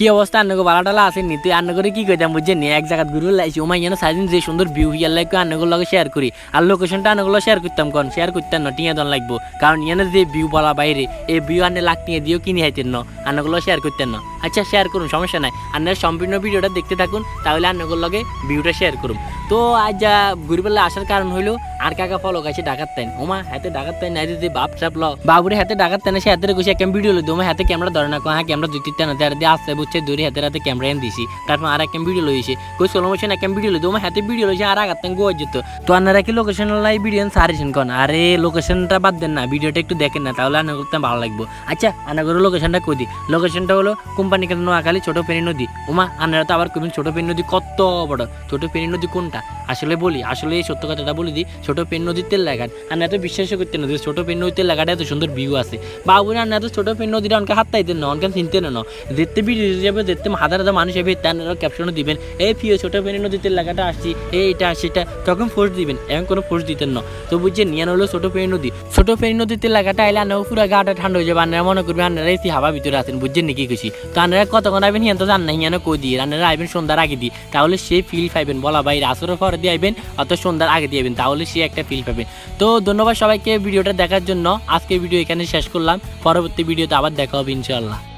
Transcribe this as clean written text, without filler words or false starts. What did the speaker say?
কি অবস্থা আন্নগো বালাটালা আছে নি তুই আন্ন করে কি কইতাম বুঝছেন নি এক জায়গা ঘুরে লাইছি ওমাই যেন সারাদিন যে সুন্দর ভিউ হিয়ার লাইক আন্নগুলো লগে শেয়ার করি আর লোকেশনটা আন্নগুলো শেয়ার করতাম কোন শেয়ার করতেন না টিয়া দন লাগবো কারণ ইয়ানের যে ভিউ বলা বাইরে এই ভিউ আনে লাখ টিয়া দিয়েও কিনে হাইতেন না আন্নগুলো শেয়ার করতেন না আচ্ছা শেয়ার করুন সমস্যা নাই আন্নের সম্পূর্ণ ভিডিওটা দেখতে থাকুন তাহলে আন্নগুলো লগে ভিউটা শেয়ার করুন তো আজ যা ঘুরবেলা আসার কারণ হইলো আর কাকা ফলো গাছে ডাকাত তাইন ওমা হাতে ডাকাত তাইন নাই যদি বাপ সাপ ল বাবুরে হাতে ডাকাত তাইন সে হাতে কইছে একটা ভিডিও লই দমে হাতে ক্যামেরা ধরে না হ্যাঁ ক্যামেরা দুই তিনটা না দেড় দিয়ে আসছে বুঝছে দূরে হাতে হাতে ক্যামেরা এনে দিছি তারপর আর একটা ভিডিও লইছে কই সোলো মোশন একটা ভিডিও লই দমে হাতে ভিডিও লইছে আর আগাত তাইন গোয়া যেত তো আপনারা কি লোকেশন লাই ভিডিও সারিছেন কোন আরে লোকেশনটা বাদ দেন না ভিডিওটা একটু দেখেন না তাহলে আনা করতে ভালো লাগবে আচ্ছা আনা করে লোকেশনটা কই দি লোকেশনটা হলো কোম্পানি কেন নোয়াখালী ছোট ফেনী নদী ওমা আপনারা তো আবার কইবেন ছোট ফেনী নদী কত বড় ছোট ফেনী নদী কোনটা আসলে বলি আসলে এই সত্য কথাটা বলে দিই ছোট ফেনী নদীর তেল লাগান আর এত বিশ্বাসও করতেন না যে ছোট ফেনী নদীতে লাগাটা এত সুন্দর ভিউ আছে বাবুরে আর এত ছোট ফেনী নদীটা অনকে হাত তাইতেন না অনকে চিনতেন না দেখতে ভিডিও যাবে দেখতে হাজার হাজার মানুষ যাবে তার ক্যাপশনও দিবেন এই প্রিয় ছোট ফেনী নদীতে লাগাটা আসছি এইটা সেটা তখন ফোর্স দিবেন এখন কোনো ফোর্স দিতেন না তো বুঝছেন নিয়ান হলো ছোট ফেনী নদীতে লাগাটা আইলে আনাও পুরো গাটা ঠান্ডা হয়ে যাবে আনারা মনে করবেন আনারা এসি হাওয়া ভিতরে আছেন বুঝছেন নাকি খুশি তো আনারা কতক্ষণ আইবেন হিয়ান তো জান না হিয়ানো কই দিয়ে আনারা আইবেন সন্ধ্যার আগে দিয়ে তাহলে সেই ফিল পাইবেন বলা বাইরে আসরের পরে দিয়ে আইবেন অত সন্ধ্যার আগে দিয়ে আইবেন তাহলে সে একটা ফিল পাবেন তো ধন্যবাদ সবাইকে ভিডিওটা দেখার জন্য আজকে ভিডিও এখানে শেষ করলাম পরবর্তী ভিডিওতে আবার দেখা হবে ইনশাআল্লাহ।